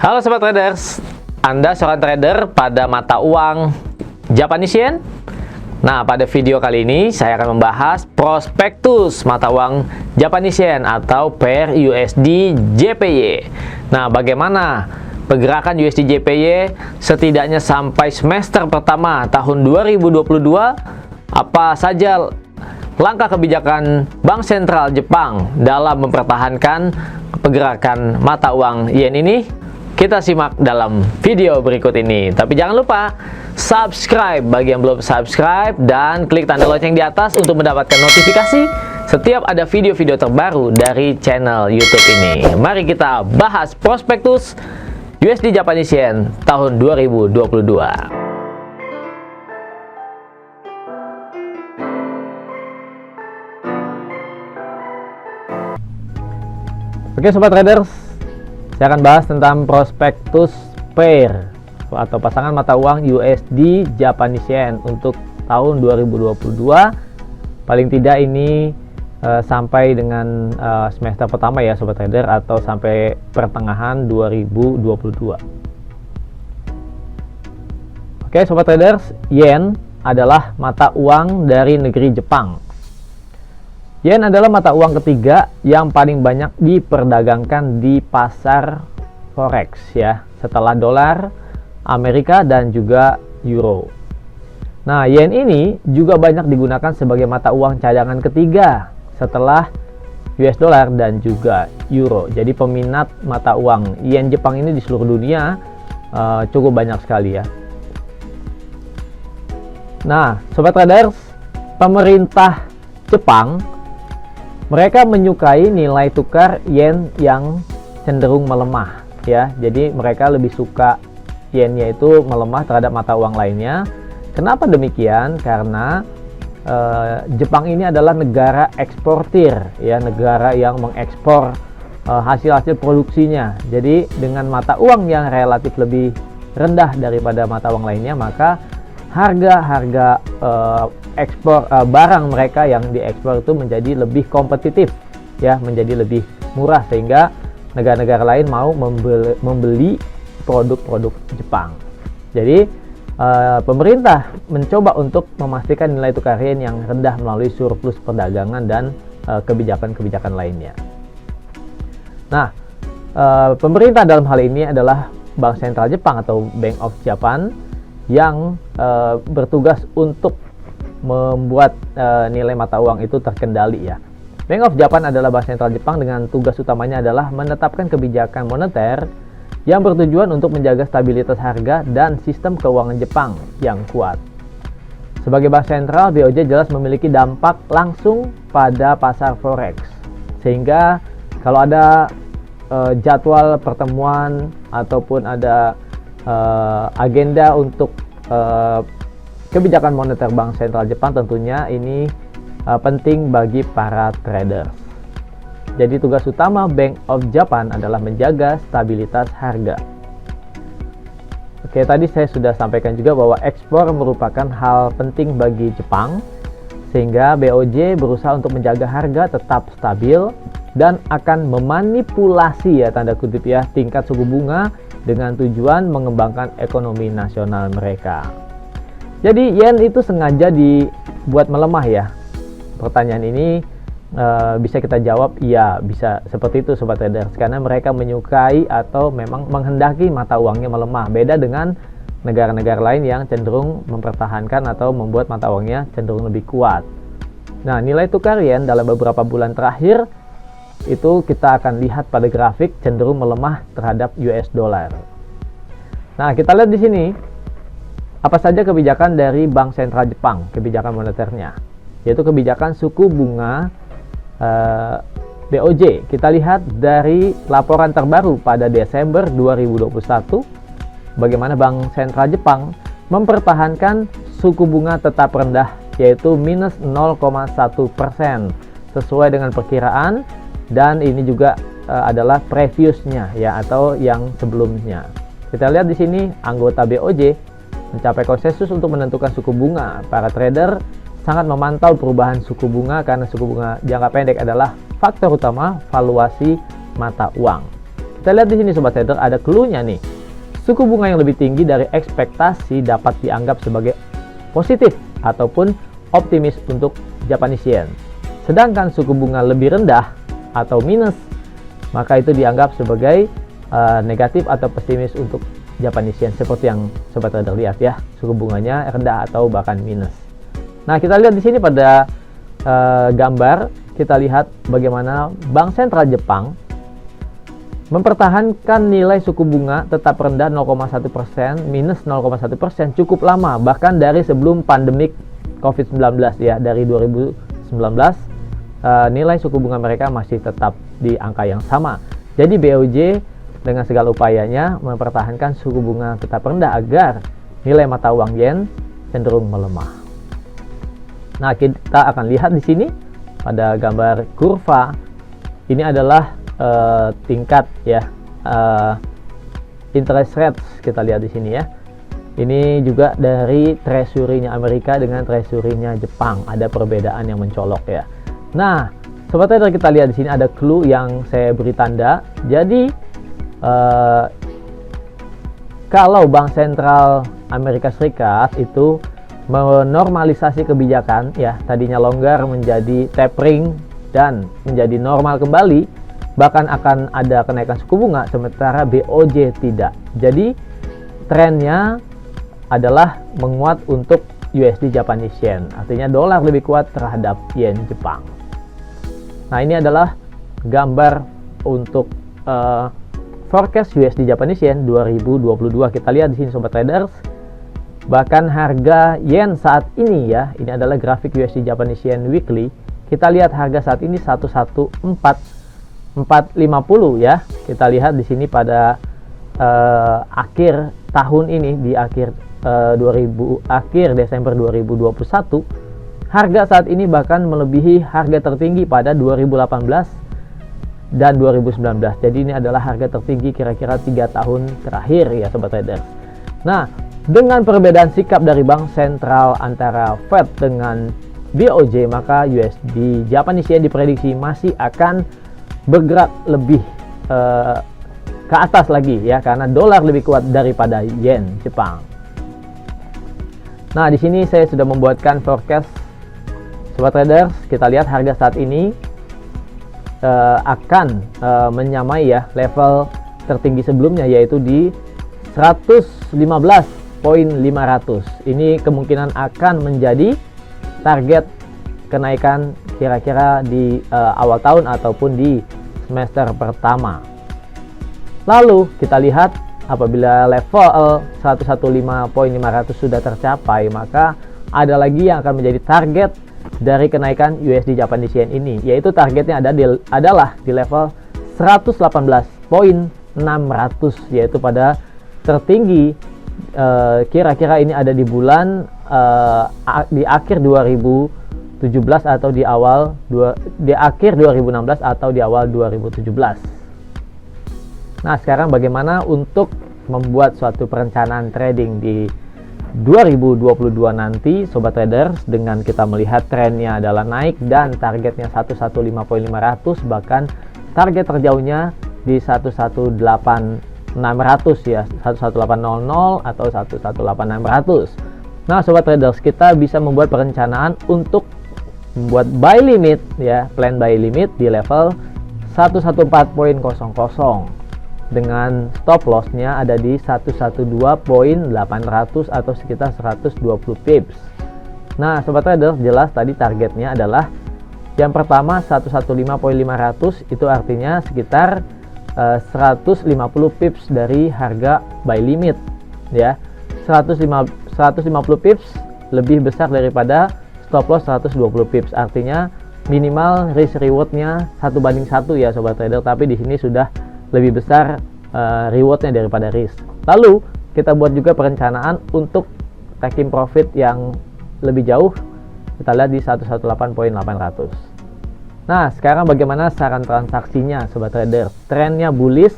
Halo Sobat Traders, Anda seorang trader pada mata uang Japanese Yen? Nah, pada video kali ini saya akan membahas prospektus mata uang Japanese Yen atau pair USD JPY. Nah, bagaimana pergerakan USD JPY setidaknya sampai semester pertama tahun 2022? Apa saja langkah kebijakan Bank Sentral Jepang dalam mempertahankan pergerakan mata uang Yen ini? Kita simak dalam video berikut ini. Tapi jangan lupa subscribe bagi yang belum subscribe dan klik tanda lonceng di atas untuk mendapatkan notifikasi setiap ada video-video terbaru dari channel YouTube ini. Mari kita bahas prospektus USD Japanese Yen tahun 2022. Oke Sobat Traders, saya akan bahas tentang prospektus pair atau pasangan mata uang USD Japanese Yen untuk tahun 2022. Paling tidak ini sampai dengan semester pertama ya Sobat Trader, atau sampai pertengahan 2022. Oke Sobat Traders, Yen adalah mata uang dari negeri Jepang. Yen adalah mata uang ketiga yang paling banyak diperdagangkan di pasar forex ya, setelah dolar Amerika dan juga euro. Nah, yen ini juga banyak digunakan sebagai mata uang cadangan ketiga setelah US dollar dan juga euro. Jadi peminat mata uang yen Jepang ini di seluruh dunia cukup banyak sekali ya. Nah, Sobat Traders, pemerintah Jepang mereka menyukai nilai tukar yen yang cenderung melemah ya. Jadi mereka lebih suka yennya itu melemah terhadap mata uang lainnya. Kenapa demikian? Karena Jepang ini adalah negara eksportir ya, negara yang mengekspor hasil-hasil produksinya. Jadi dengan mata uang yang relatif lebih rendah daripada mata uang lainnya, maka harga ekspor barang mereka yang diekspor itu menjadi lebih kompetitif ya, menjadi lebih murah, sehingga negara-negara lain mau membeli produk-produk Jepang. Jadi pemerintah mencoba untuk memastikan nilai tukar yen yang rendah melalui surplus perdagangan dan kebijakan-kebijakan lainnya. Nah, pemerintah dalam hal ini adalah Bank Sentral Jepang atau Bank of Japan yang bertugas untuk membuat nilai mata uang itu terkendali ya. Bank of Japan adalah bank sentral Jepang dengan tugas utamanya adalah menetapkan kebijakan moneter yang bertujuan untuk menjaga stabilitas harga dan sistem keuangan Jepang yang kuat. Sebagai bank sentral, BOJ jelas memiliki dampak langsung pada pasar forex, sehingga kalau ada jadwal pertemuan ataupun ada agenda untuk kebijakan moneter Bank Sentral Jepang, tentunya ini penting bagi para traders. Jadi tugas utama Bank of Japan adalah menjaga stabilitas harga. Oke, tadi saya sudah sampaikan juga bahwa ekspor merupakan hal penting bagi Jepang, sehingga BOJ berusaha untuk menjaga harga tetap stabil dan akan memanipulasi ya, tanda kutip ya, tingkat suku bunga dengan tujuan mengembangkan ekonomi nasional mereka. Jadi yen itu sengaja dibuat melemah ya. Pertanyaan ini bisa kita jawab iya, bisa seperti itu Sobat Traders, karena mereka menyukai atau memang menghendaki mata uangnya melemah. Beda dengan negara-negara lain yang cenderung mempertahankan atau membuat mata uangnya cenderung lebih kuat. Nah, nilai tukar yen dalam beberapa bulan terakhir itu kita akan lihat pada grafik cenderung melemah terhadap US dollar. Nah, kita lihat di sini apa saja kebijakan dari Bank Sentral Jepang, kebijakan moneternya, yaitu kebijakan suku bunga BOJ. Kita lihat dari laporan terbaru pada Desember 2021, bagaimana Bank Sentral Jepang mempertahankan suku bunga tetap rendah, yaitu minus 0,1% sesuai dengan perkiraan. Dan ini juga adalah previousnya ya, atau yang sebelumnya. Kita lihat di sini anggota BOJ mencapai konsensus untuk menentukan suku bunga. Para trader sangat memantau perubahan suku bunga karena suku bunga jangka pendek adalah faktor utama valuasi mata uang. Kita lihat di sini sobat trader, ada clue-nya nih. Suku bunga yang lebih tinggi dari ekspektasi dapat dianggap sebagai positif ataupun optimis untuk Japanese yen. Sedangkan suku bunga lebih rendah atau minus, maka itu dianggap sebagai negatif atau pesimis untuk Japanese yen, seperti yang sobat trader lihat ya, suku bunganya rendah atau bahkan minus. Nah, kita lihat di sini pada gambar, kita lihat bagaimana Bank Sentral Jepang mempertahankan nilai suku bunga tetap rendah 0,1%, minus 0,1% cukup lama, bahkan dari sebelum pandemik COVID-19 ya, dari 2019 nilai suku bunga mereka masih tetap di angka yang sama. Jadi BOJ dengan segala upayanya mempertahankan suku bunga tetap rendah agar nilai mata uang yen cenderung melemah. Nah, kita akan lihat di sini pada gambar kurva, ini adalah tingkat ya interest rates, kita lihat di sini ya. Ini juga dari treasury-nya Amerika dengan treasury-nya Jepang, ada perbedaan yang mencolok ya. Nah, sobat trader, kita lihat di sini ada clue yang saya beri tanda. Jadi kalau Bank Sentral Amerika Serikat itu menormalisasi kebijakan ya, tadinya longgar menjadi tapering dan menjadi normal kembali, bahkan akan ada kenaikan suku bunga, sementara BOJ tidak. Jadi trennya adalah menguat untuk USD Japanese yen, artinya dolar lebih kuat terhadap yen Jepang. Nah, ini adalah gambar untuk forecast USD Japanese yen 2022. Kita lihat di sini sobat traders, bahkan harga yen saat ini ya, ini adalah grafik USD Japanese yen weekly. Kita lihat harga saat ini 114.450 ya. Kita lihat di sini pada akhir tahun ini, di akhir Desember 2021, harga saat ini bahkan melebihi harga tertinggi pada 2018 dan 2019. Jadi ini adalah harga tertinggi kira-kira 3 tahun terakhir ya sobat traders. Nah, dengan perbedaan sikap dari bank sentral antara Fed dengan BOJ, maka USD Japanese yen diprediksi masih akan bergerak lebih ke atas lagi ya, karena dolar lebih kuat daripada yen Jepang. Nah, di sini saya sudah membuatkan forecast sobat traders. Kita lihat harga saat ini akan menyamai ya level tertinggi sebelumnya, yaitu di 115.500. Ini kemungkinan akan menjadi target kenaikan kira-kira di awal tahun ataupun di semester pertama. Lalu kita lihat apabila level 115.500 sudah tercapai, maka ada lagi yang akan menjadi target dari kenaikan USD Japanese yen ini, yaitu targetnya adalah di level 118.600, yaitu pada tertinggi kira-kira ini ada di bulan di akhir 2017 atau di akhir 2016 atau di awal 2017. Nah, sekarang bagaimana untuk membuat suatu perencanaan trading di 2022 nanti sobat traders, dengan kita melihat trennya adalah naik dan targetnya 115.500, bahkan target terjauhnya di 118.600 ya, 11800 atau 118.600. Nah, sobat traders, kita bisa membuat perencanaan untuk membuat buy limit ya, plan buy limit di level 114.00 dengan stop lossnya ada di 112.800 atau sekitar 120 pips. Nah, sobat traders, jelas tadi targetnya adalah yang pertama 115.500, itu artinya sekitar 150 pips dari harga buy limit ya. 150 pips lebih besar daripada stop loss 120 pips, artinya minimal risk rewardnya 1:1 ya sobat trader, tapi di sini sudah lebih besar rewardnya daripada risk. Lalu kita buat juga perencanaan untuk taking profit yang lebih jauh, kita lihat di 118.800. Nah, sekarang bagaimana saran transaksinya sobat trader? Trennya bullish,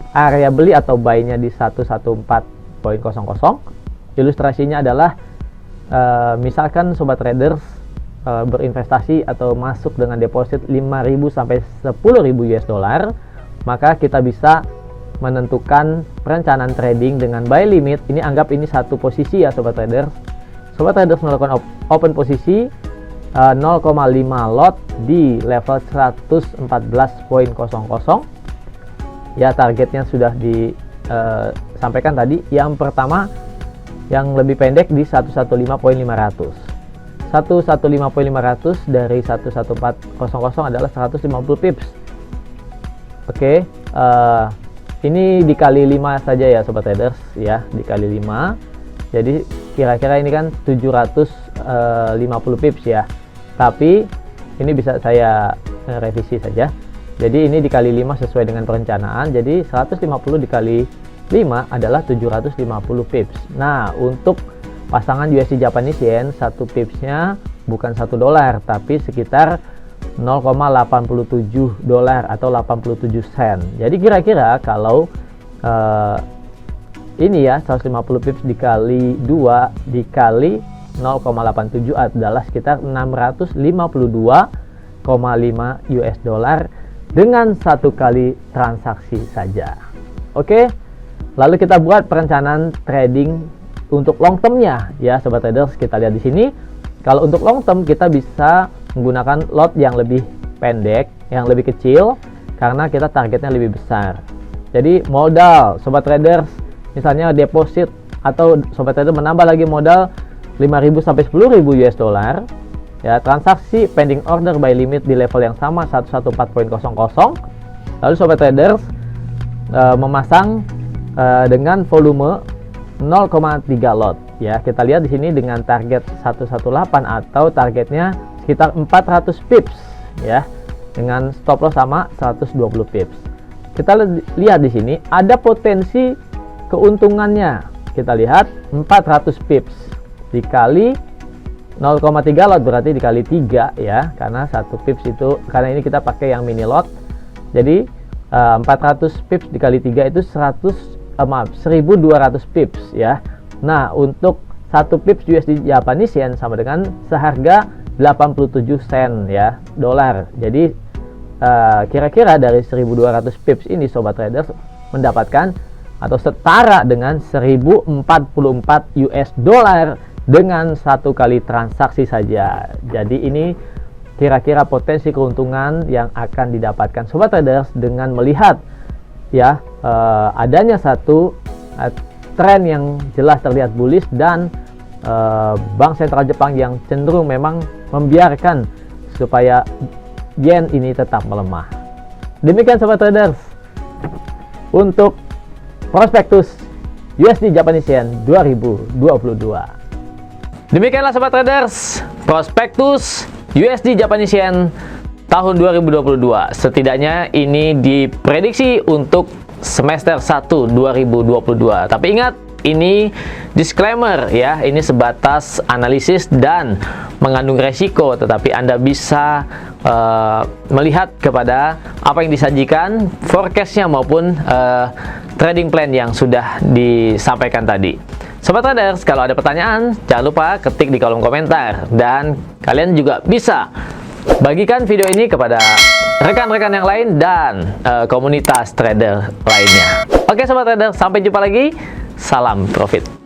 area beli atau buy-nya di 114.00. Ilustrasinya adalah misalkan sobat traders berinvestasi atau masuk dengan deposit 5.000 sampai 10.000 US dollar, maka kita bisa menentukan perencanaan trading dengan buy limit. Ini anggap ini satu posisi ya sobat traders. Sobat traders melakukan open posisi 0,5 lot di level 114.00 ya. Targetnya sudah disampaikan tadi. Yang pertama yang lebih pendek di 115.500. 115.500 dari 114.00 adalah 150 pips. Oke, ini dikali 5 saja ya sobat traders ya, dikali 5. Jadi kira-kira ini kan 750 pips ya. Tapi ini bisa saya revisi saja. Jadi ini dikali 5 sesuai dengan perencanaan. Jadi 150 dikali 5 adalah 750 pips. Nah, untuk pasangan USD Japanese Yen, 1 pipsnya bukan $1 tapi sekitar 0,87 dolar atau 87 sen. Jadi kira-kira kalau ini ya 150 pips dikali 2 dikali 0,87 adalah sekitar 652,5 US dollar dengan satu kali transaksi saja. Oke, lalu kita buat perencanaan trading untuk long termnya ya sobat traders. Kita lihat di sini, kalau untuk long term kita bisa menggunakan lot yang lebih pendek, yang lebih kecil karena kita targetnya lebih besar. Jadi modal sobat traders, misalnya deposit atau sobat trader menambah lagi modal 5.000 sampai 10.000 US dollar ya, transaksi pending order by limit di level yang sama 114.00. Lalu sobat traders memasang dengan volume 0,3 lot ya. Kita lihat di sini dengan target 118 atau targetnya sekitar 400 pips ya, dengan stop loss sama 120 pips. Kita lihat di sini ada potensi keuntungannya. Kita lihat 400 pips dikali 0,3 lot berarti dikali 3 ya, karena 1 pips itu, karena ini kita pakai yang mini lot. Jadi 400 pips dikali 3 itu 1200 pips ya. Nah, untuk 1 pips USD Japanese Yen sama dengan seharga 87 sen ya, dolar. Jadi kira-kira dari 1200 pips ini sobat traders mendapatkan atau setara dengan 1044 US dollar dengan satu kali transaksi saja. Jadi ini kira-kira potensi keuntungan yang akan didapatkan sobat traders dengan melihat ya adanya satu tren yang jelas terlihat bullish dan Bank Sentral Jepang yang cenderung memang membiarkan supaya yen ini tetap melemah. Demikian sobat traders untuk prospektus USD Japanese Yen 2022. Demikianlah sobat traders prospektus USD Japanese Yen tahun 2022. Setidaknya ini diprediksi untuk semester 1 2022. Tapi ingat, ini disclaimer ya, ini sebatas analisis dan mengandung resiko, tetapi Anda bisa melihat kepada apa yang disajikan, forecastnya maupun trading plan yang sudah disampaikan tadi. Sobat traders, kalau ada pertanyaan, jangan lupa ketik di kolom komentar. Dan kalian juga bisa bagikan video ini kepada rekan-rekan yang lain dan komunitas trader lainnya. Oke sobat traders, sampai jumpa lagi. Salam profit.